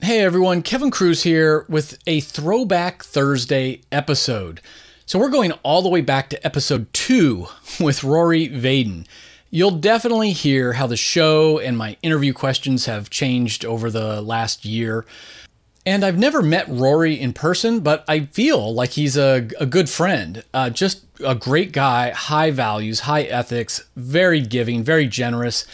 Hey everyone, Kevin Kruse here with a Throwback Thursday episode. So we're going all the way back to episode 2 with Rory Vaden. You'll definitely hear how the show and my interview questions have changed over the last year. And I've never met Rory in person, but I feel like he's a good friend. Just a great guy, high values, high ethics, very giving, very generous.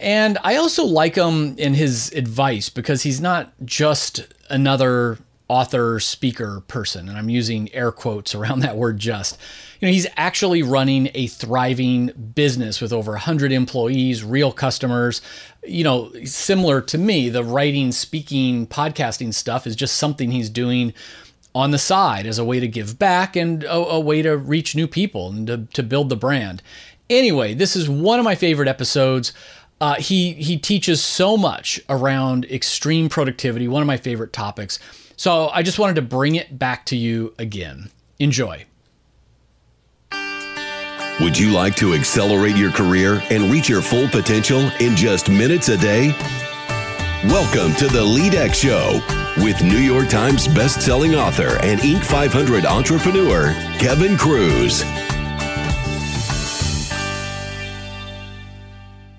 And I also like him in his advice because he's not just another author, speaker person. And I'm using air quotes around that word just. You know, he's actually running a thriving business with over 100 employees, real customers. You know, similar to me, the writing, speaking, podcasting stuff is just something he's doing on the side as a way to give back and a way to reach new people and to build the brand. Anyway, this is one of my favorite episodes. He teaches so much around extreme productivity, one of my favorite topics. So I just wanted to bring it back to you again. Enjoy. Would you like to accelerate your career and reach your full potential in just minutes a day? Welcome to the LEADx Show with New York Times bestselling author and Inc. 500 entrepreneur, Kevin Kruse.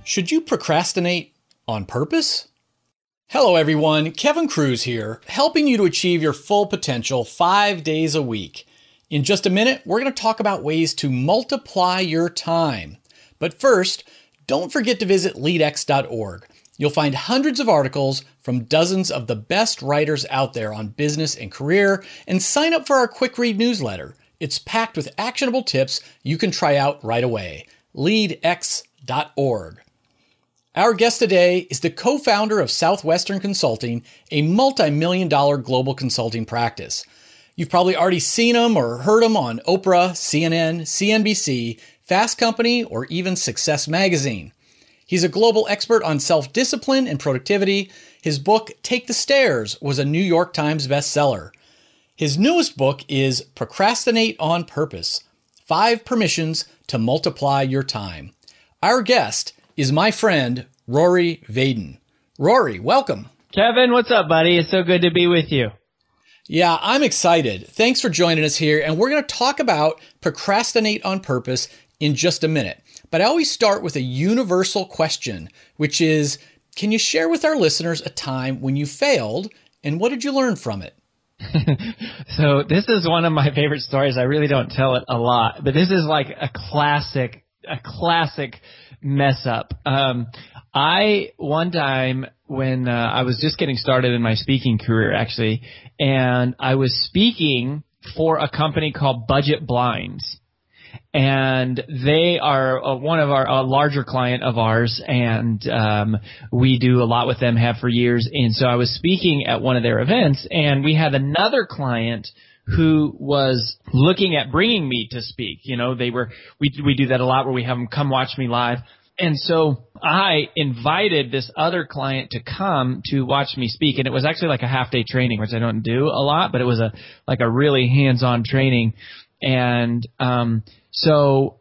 Should you procrastinate on purpose? Hello everyone, Kevin Kruse here, helping you to achieve your full potential 5 days a week. In just a minute, we're going to talk about ways to multiply your time. But first, don't forget to visit leadx.org. You'll find hundreds of articles from dozens of the best writers out there on business and career, and sign up for our quick read newsletter. It's packed with actionable tips you can try out right away. leadx.org. Our guest today is the co-founder of Southwestern Consulting, a multi-million-dollar global consulting practice. You've probably already seen him or heard him on Oprah, CNN, CNBC, Fast Company, or even Success Magazine. He's a global expert on self-discipline and productivity. His book, Take the Stairs, was a New York Times bestseller. His newest book is Procrastinate on Purpose: 5 Permissions to Multiply Your Time. Our guest is my friend, Rory Vaden. Rory, welcome. Kevin, what's up, buddy? It's so good to be with you. Yeah, I'm excited. Thanks for joining us here. And we're going to talk about Procrastinate on Purpose in just a minute. But I always start with a universal question, which is, can you share with our listeners a time when you failed and what did you learn from it? So this is one of my favorite stories. I really don't tell it a lot, but this is like a classic mess up. One time when I was just getting started in my speaking career, actually, and I was speaking for a company called Budget Blinds. And they are one of a larger client of ours, and we do a lot with them, have for years. And so I was speaking at one of their events, and we had another client who was looking at bringing me to speak. You know, we do that a lot where we have them come watch me live. And so I invited this other client to come to watch me speak. And it was actually like a half-day training, which I don't do a lot, but it was a really hands-on training. And so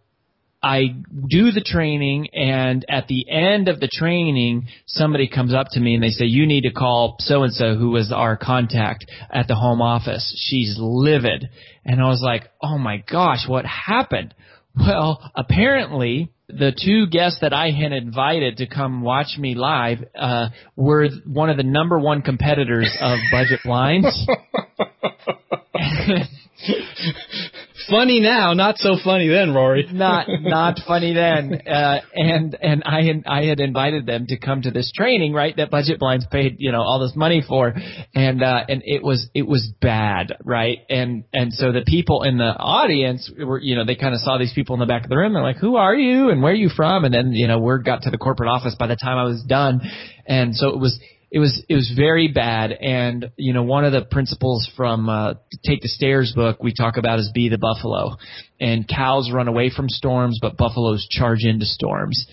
I do the training, and at the end of the training, somebody comes up to me and they say, you need to call so-and-so, who was our contact at the home office. She's livid. And I was like, oh my gosh, what happened? Well, apparently the 2 guests that I had invited to come watch me live were one of the number 1 competitors of Budget Blinds. Funny now, not so funny then, Rory. Not funny then. And I had invited them to come to this training, right, that Budget Blinds paid, all this money for. And it was bad, right? And so the people in the audience were, they kind of saw these people in the back of the room. They're like, who are you and where are you from? And then, word got to the corporate office by the time I was done. And so it was very bad. And, one of the principles from Take the Stairs book we talk about is be the buffalo. And cows run away from storms, but buffaloes charge into storms.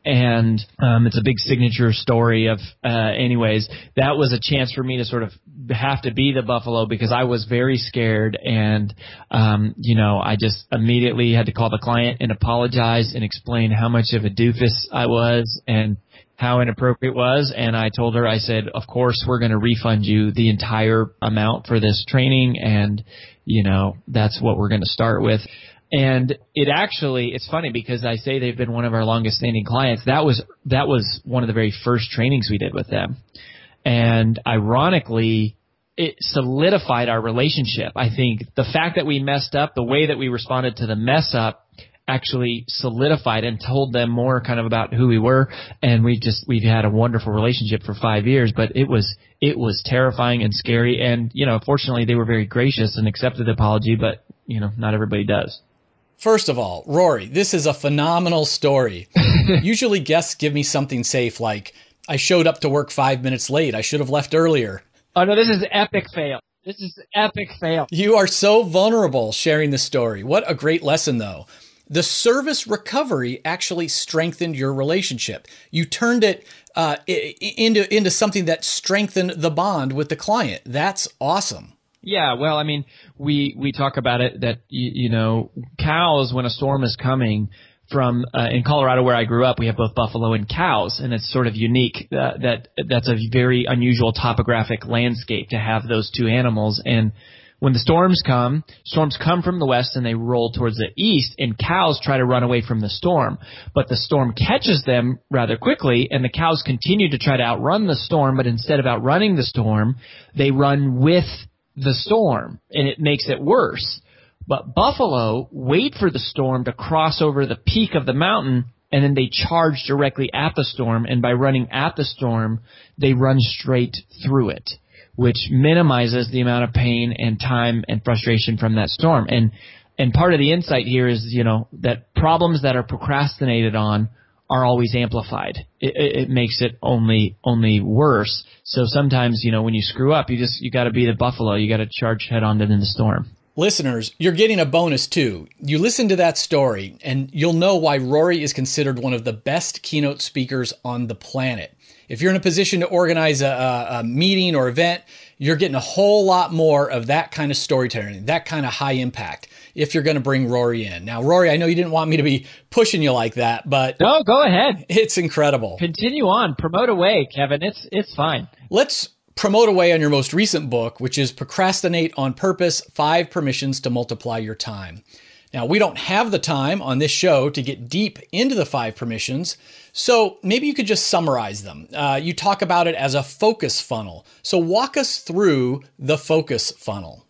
And it's a big signature story of anyways, that was a chance for me to sort of have to be the buffalo because I was very scared. And, I just immediately had to call the client and apologize and explain how much of a doofus I was and how inappropriate it was. And I told her, I said, of course, we're going to refund you the entire amount for this training. And, that's what we're going to start with. And it's funny because I say they've been one of our longest standing clients. That was one of the very first trainings we did with them. And ironically, it solidified our relationship. I think the fact that we messed up, the way that we responded to the mess up actually solidified and told them more kind of about who we were. And we've had a wonderful relationship for 5 years, but it was terrifying and scary. And, fortunately they were very gracious and accepted the apology, but not everybody does. First of all, Rory, this is a phenomenal story. Usually guests give me something safe like, I showed up to work 5 minutes late. I should have left earlier. Oh, no, this is epic fail. This is epic fail. You are so vulnerable sharing the story. What a great lesson, though. The service recovery actually strengthened your relationship. You turned it into something that strengthened the bond with the client. That's awesome. Yeah, well, I mean, we talk about it that, cows, when a storm is coming from in Colorado where I grew up, we have both buffalo and cows, and it's sort of unique that's a very unusual topographic landscape to have those two animals. And when the storms come from the west and they roll towards the east, and cows try to run away from the storm. But the storm catches them rather quickly, and the cows continue to try to outrun the storm, but instead of outrunning the storm, they run with the storm, and it makes it worse. But buffalo wait for the storm to cross over the peak of the mountain, and then they charge directly at the storm, and by running at the storm, they run straight through it, which minimizes the amount of pain and time and frustration from that storm. And part of the insight here is, that problems that are procrastinated on are always amplified. It makes it only worse. So sometimes, when you screw up, you got to be the buffalo. You got to charge head on into the storm. Listeners, you're getting a bonus too. You listen to that story and you'll know why Rory is considered one of the best keynote speakers on the planet. If you're in a position to organize a meeting or event, you're getting a whole lot more of that kind of storytelling, that kind of high impact, if you're going to bring Rory in. Now, Rory, I know you didn't want me to be pushing you like that, but... No, go ahead. It's incredible. Continue on. Promote away, Kevin. It's fine. Let's promote away on your most recent book, which is Procrastinate on Purpose, 5 Permissions to Multiply Your Time. Now, we don't have the time on this show to get deep into the 5 permissions, so maybe you could just summarize them. You talk about it as a focus funnel. So walk us through the focus funnel.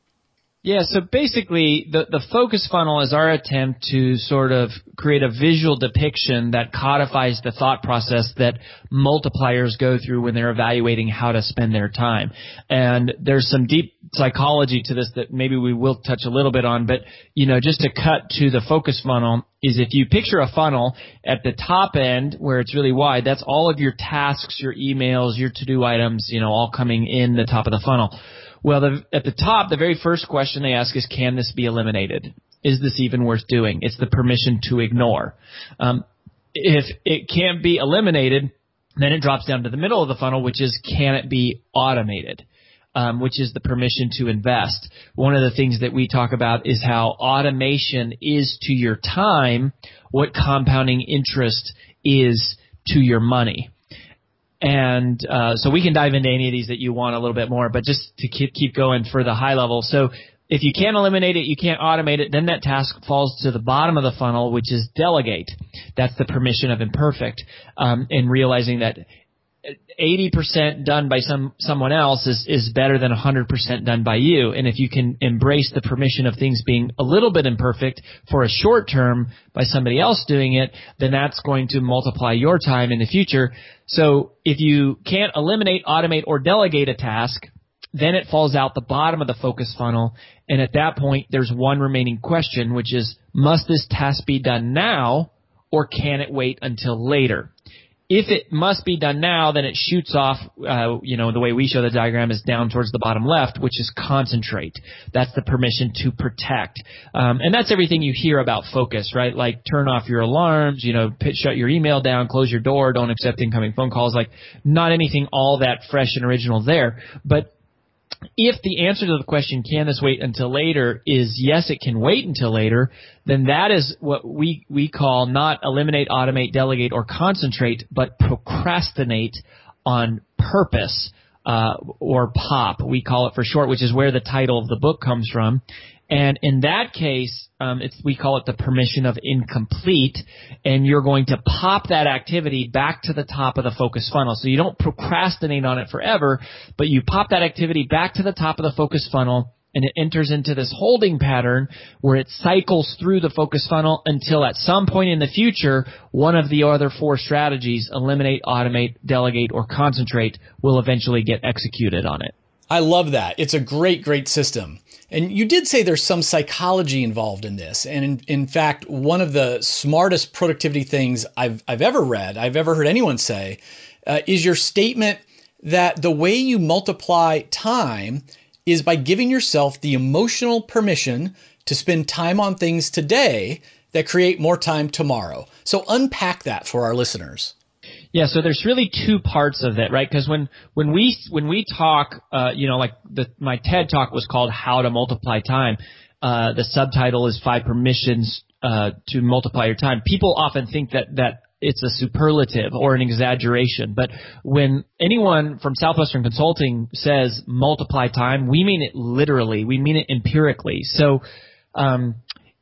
Yeah, so basically the focus funnel is our attempt to sort of create a visual depiction that codifies the thought process that multipliers go through when they're evaluating how to spend their time. And there's some deep psychology to this that maybe we will touch a little bit on, but just to cut to the focus funnel is if you picture a funnel at the top end where it's really wide, that's all of your tasks, your emails, your to-do items, all coming in the top of the funnel. Well, at the top, the very first question they ask is, can this be eliminated? Is this even worth doing? It's the permission to ignore. If it can't be eliminated, then it drops down to the middle of the funnel, which is, can it be automated? Which is the permission to invest. One of the things that we talk about is how automation is to your time what compounding interest is to your money. And so we can dive into any of these that you want a little bit more, but just to keep going for the high level. So if you can't eliminate it, you can't automate it, then that task falls to the bottom of the funnel, which is delegate. That's the permission of imperfect, and realizing that 80% done by someone else is better than 100% done by you. And if you can embrace the permission of things being a little bit imperfect for a short term by somebody else doing it, then that's going to multiply your time in the future. So if you can't eliminate, automate, or delegate a task, then it falls out the bottom of the focus funnel. And at that point, there's one remaining question, which is, must this task be done now, or can it wait until later? If it must be done now, then it shoots off, the way we show the diagram is down towards the bottom left, which is concentrate. That's the permission to protect. And that's everything you hear about focus, right? Like turn off your alarms, shut your email down, close your door, don't accept incoming phone calls. Like not anything all that fresh and original there. But if the answer to the question, can this wait until later, is yes, it can wait until later, then that is what we call not eliminate, automate, delegate, or concentrate, but procrastinate on purpose, or POP, we call it for short, which is where the title of the book comes from. And in that case, we call it the permission of incomplete, and you're going to pop that activity back to the top of the focus funnel. So you don't procrastinate on it forever, but you pop that activity back to the top of the focus funnel, and it enters into this holding pattern where it cycles through the focus funnel until at some point in the future, one of the other 4 strategies, eliminate, automate, delegate, or concentrate, will eventually get executed on it. I love that. It's a great, great system. And you did say there's some psychology involved in this. And in fact, one of the smartest productivity things I've ever read, I've ever heard anyone say, is your statement that the way you multiply time is by giving yourself the emotional permission to spend time on things today that create more time tomorrow. So unpack that for our listeners. Yeah, so there's really 2 parts of it, right? Because when we talk, like my TED talk was called "How to Multiply Time." The subtitle is 5 Permissions to Multiply Your Time. People often think that it's a superlative or an exaggeration, but when anyone from Southwestern Consulting says multiply time, we mean it literally. We mean it empirically. So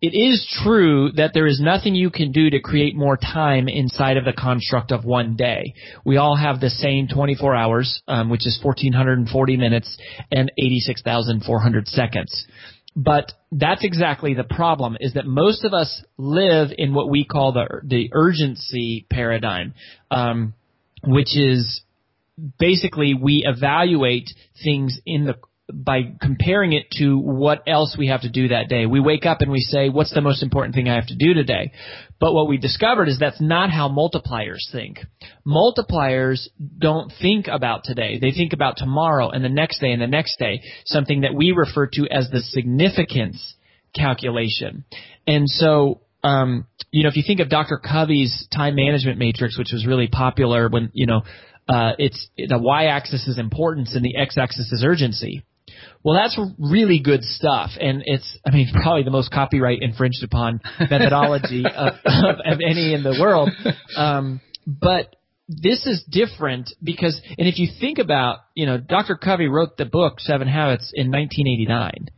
it is true that there is nothing you can do to create more time inside of the construct of one day. We all have the same 24 hours, which is 1,440 minutes and 86,400 seconds. But that's exactly the problem, is that most of us live in what we call the urgency paradigm, which is basically we evaluate things by comparing it to what else we have to do that day. We wake up and we say, what's the most important thing I have to do today? But what we discovered is that's not how multipliers think. Multipliers don't think about today. They think about tomorrow and the next day and the next day, something that we refer to as the significance calculation. And so, if you think of Dr. Covey's time management matrix, which was really popular when, it's the y-axis is importance and the x-axis is urgency. Well, that's really good stuff, and it's, probably the most copyright infringed upon methodology of any in the world. But this is different because, and if you think about, Dr. Covey wrote the book 7 Habits in 1989,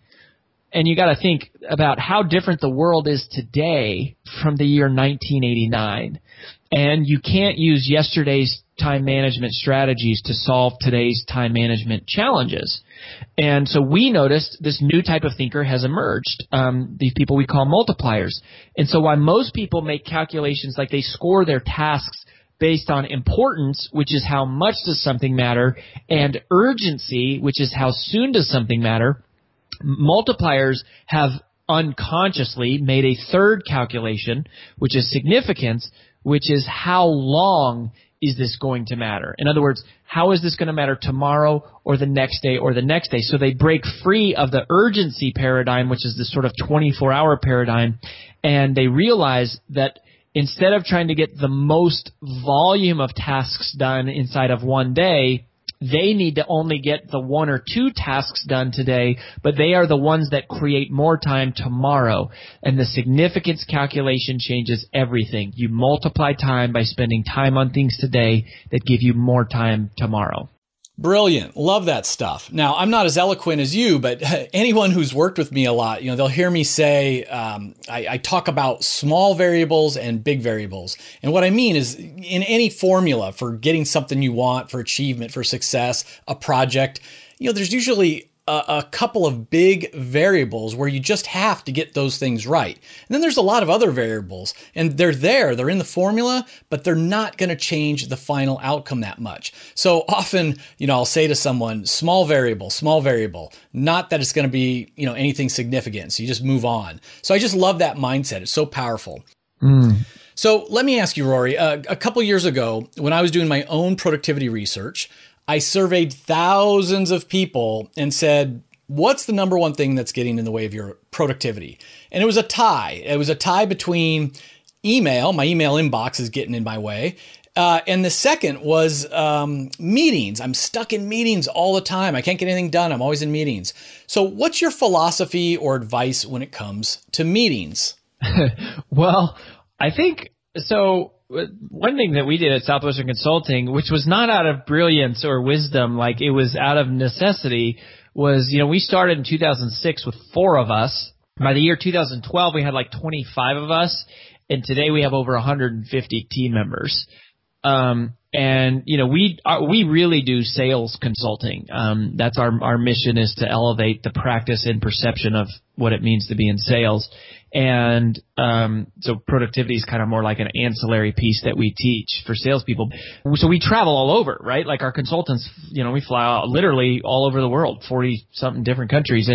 and you got to think about how different the world is today from the year 1989, and you can't use yesterday's time management strategies to solve today's time management challenges. And so we noticed this new type of thinker has emerged, these people we call multipliers. And so while most people make calculations like they score their tasks based on importance, which is how much does something matter, and urgency, which is how soon does something matter, multipliers have unconsciously made a third calculation, which is significance, which is how long is this going to matter? In other words, how is this going to matter tomorrow or the next day or the next day? So they break free of the urgency paradigm, which is this sort of 24-hour paradigm, and they realize that instead of trying to get the most volume of tasks done inside of one day, they need to only get the 1 or 2 tasks done today, but they are the ones that create more time tomorrow. And the significance calculation changes everything. You multiply time by spending time on things today that give you more time tomorrow. Brilliant. Love that stuff. Now, I'm not as eloquent as you, but anyone who's worked with me a lot, they'll hear me say, I talk about small variables and big variables. And what I mean is in any formula for getting something you want, for achievement, for success, a project, there's usually a couple of big variables where you just have to get those things right. And then there's a lot of other variables, and they're in the formula, but they're not going to change the final outcome that much. So often, I'll say to someone, small variable, not that it's going to be, anything significant. So you just move on. So I just love that mindset. It's so powerful. So let me ask you, Rory, a couple years ago, when I was doing my own productivity research, I surveyed thousands of people and said, what's the number one thing that's getting in the way of your productivity? And it was a tie. It was a tie between email. My email inbox is getting in my way. And the second was meetings. I'm stuck in meetings all the time. I can't get anything done. I'm always in meetings. So what's your philosophy or advice when it comes to meetings? Well, I think so. One thing that we did at Southwestern Consulting, which was not out of brilliance or wisdom, like it was out of necessity, was, we started in 2006 with 4 of us. By the year 2012, we had like 25 of us. And today we have over 150 team members. And we really do sales consulting. That's our mission, is to elevate the practice and perception of what it means to be in sales. And so productivity is kind of more like an ancillary piece that we teach for salespeople. So we travel all over, right? Like our consultants, we fly out literally all over the world, 40-something different countries.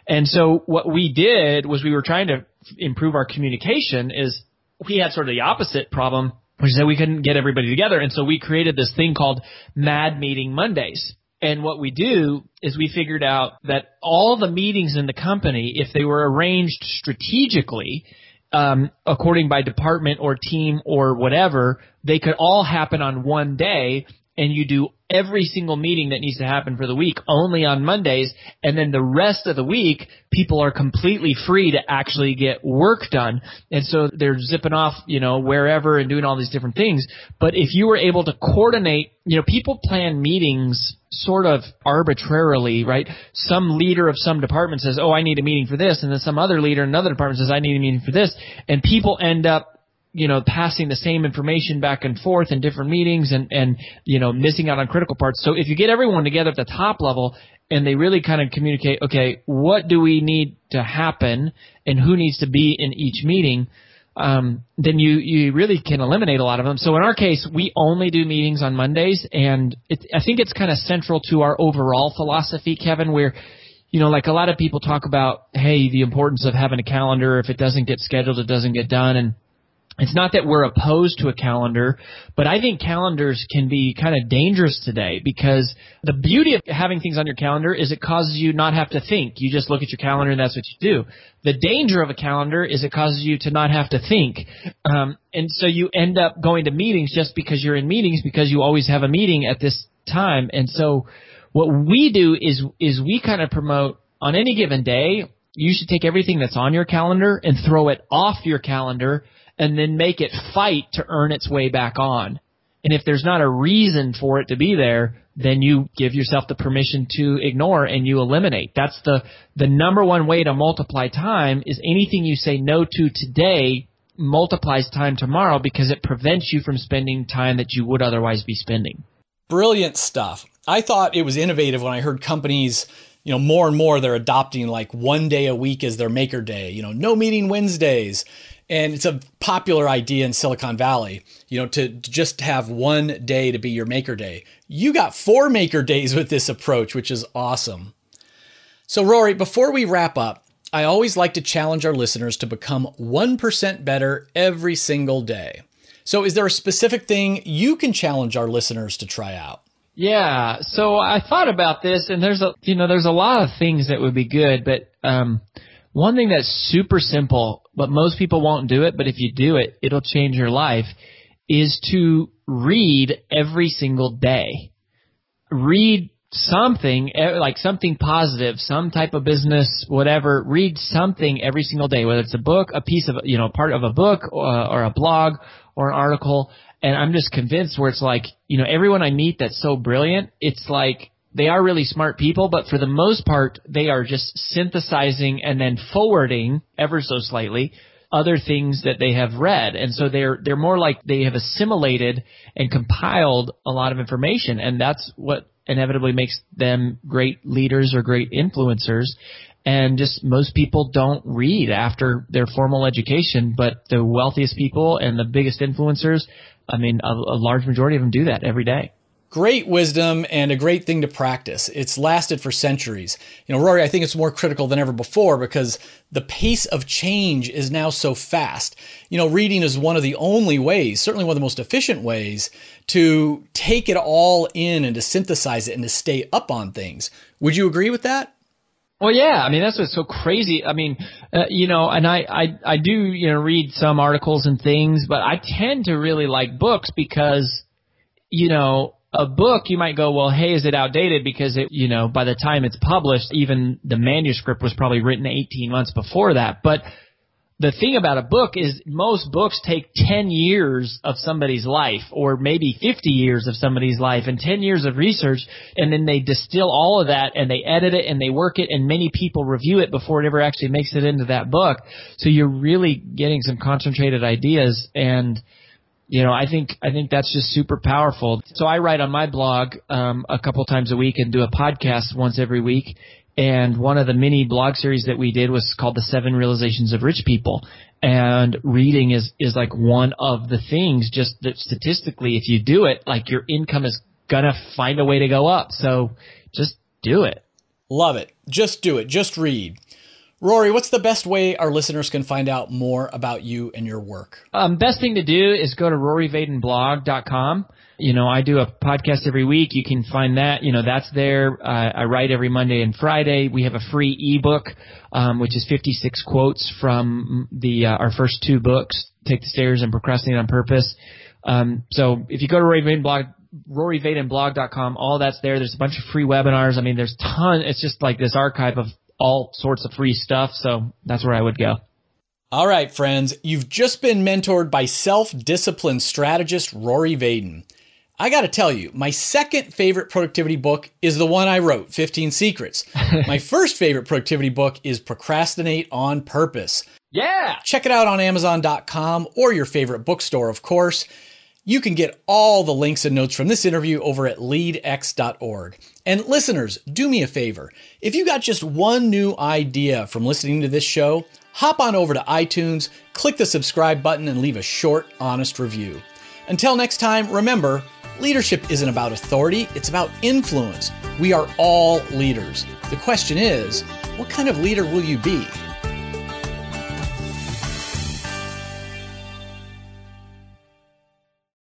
And so what we did was we were trying to improve our communication. Is we had sort of the opposite problem, which is that we couldn't get everybody together. And so we created this thing called Mad Meeting Mondays. And what we do is we figured out that all the meetings in the company, if they were arranged strategically, according by department or team or whatever, they could all happen on one day. And you do every single meeting that needs to happen for the week only on Mondays. And then the rest of the week, people are completely free to actually get work done. And so they're zipping off, wherever and doing all these different things. But if you were able to coordinate, people plan meetings sort of arbitrarily, right? Some leader of some department says, oh, I need a meeting for this. And then some other leader in another department says, I need a meeting for this. And people end up passing the same information back and forth in different meetings and missing out on critical parts. So if you get everyone together at the top level and they really kind of communicate, okay, what do we need to happen and who needs to be in each meeting, then you really can eliminate a lot of them. So in our case, we only do meetings on Mondays, and I think it's kind of central to our overall philosophy, Kevin, where like a lot of people talk about, hey, the importance of having a calendar. If it doesn't get scheduled, it doesn't get done. And it's not that we're opposed to a calendar, but I think calendars can be kind of dangerous today, because the beauty of having things on your calendar is it causes you not have to think. You just look at your calendar and that's what you do. The danger of a calendar is it causes you to not have to think. And so you end up going to meetings just because you're in meetings, because you always have a meeting at this time. And so what we do is we kind of promote, on any given day, you should take everything that's on your calendar and throw it off your calendar, and then make it fight to earn its way back on. And if there's not a reason for it to be there, then you give yourself the permission to ignore and you eliminate. That's the number one way to multiply time, is anything you say no to today multiplies time tomorrow, because it prevents you from spending time that you would otherwise be spending. Brilliant stuff. I thought it was innovative when I heard companies, more and more they're adopting like one day a week as their maker day, no meeting Wednesdays. And it's a popular idea in Silicon Valley, to just have one day to be your maker day. You got 4 maker days with this approach, which is awesome. So Rory, before we wrap up, I always like to challenge our listeners to become 1% better every single day. So is there a specific thing you can challenge our listeners to try out? Yeah. So I thought about this, and there's a lot of things that would be good, but one thing that's super simple, but most people won't do it, but if you do it, it'll change your life, is to read every single day. Read something, like something positive, some type of business, whatever. Read something every single day, whether it's a book, a piece of, part of a book or a blog or an article. And I'm just convinced where it's like, everyone I meet that's so brilliant, it's like, they are really smart people, but for the most part, they are just synthesizing and then forwarding ever so slightly other things that they have read. And so they're more like they have assimilated and compiled a lot of information. And that's what inevitably makes them great leaders or great influencers. And just most people don't read after their formal education, but the wealthiest people and the biggest influencers, a large majority of them do that every day. Great wisdom and a great thing to practice. It's lasted for centuries. Rory, I think it's more critical than ever before, because the pace of change is now so fast. Reading is one of the only ways, certainly one of the most efficient ways, to take it all in and to synthesize it and to stay up on things. Would you agree with that? Well, yeah. That's what's so crazy. And I do, read some articles and things, but I tend to really like books because a book, you might go, well, hey, is it outdated? Because by the time it's published, even the manuscript was probably written 18 months before that. But the thing about a book is most books take 10 years of somebody's life, or maybe 50 years of somebody's life, and 10 years of research, and then they distill all of that, and they edit it, and they work it, and many people review it before it ever actually makes it into that book. So you're really getting some concentrated ideas, and I think that's just super powerful. So I write on my blog a couple times a week and do a podcast once every week. And one of the mini blog series that we did was called The 7 Realizations of Rich People. And reading is like one of the things, just that statistically, if you do it, like your income is going to find a way to go up. So just do it. Love it. Just do it. Just read. Rory, what's the best way our listeners can find out more about you and your work? Best thing to do is go to roryvadenblog.com. I do a podcast every week. You can find that. That's there. I write every Monday and Friday. We have a free ebook, which is 56 quotes from our first 2 books, Take the Stairs and Procrastinate on Purpose. So if you go to roryvadenblog.com, all that's there. There's a bunch of free webinars. I mean, there's tons. It's just like this archive of all sorts of free stuff. So that's where I would go. All right, friends, you've just been mentored by self-discipline strategist Rory Vaden. I got to tell you, my second favorite productivity book is the one I wrote, 15 Secrets. My first favorite productivity book is Procrastinate on Purpose. Yeah. Check it out on Amazon.com or your favorite bookstore, of course. You can get all the links and notes from this interview over at leadx.org. And listeners, do me a favor. If you got just one new idea from listening to this show, hop on over to iTunes, click the subscribe button, and leave a short, honest review. Until next time, remember, leadership isn't about authority, it's about influence. We are all leaders. The question is, what kind of leader will you be?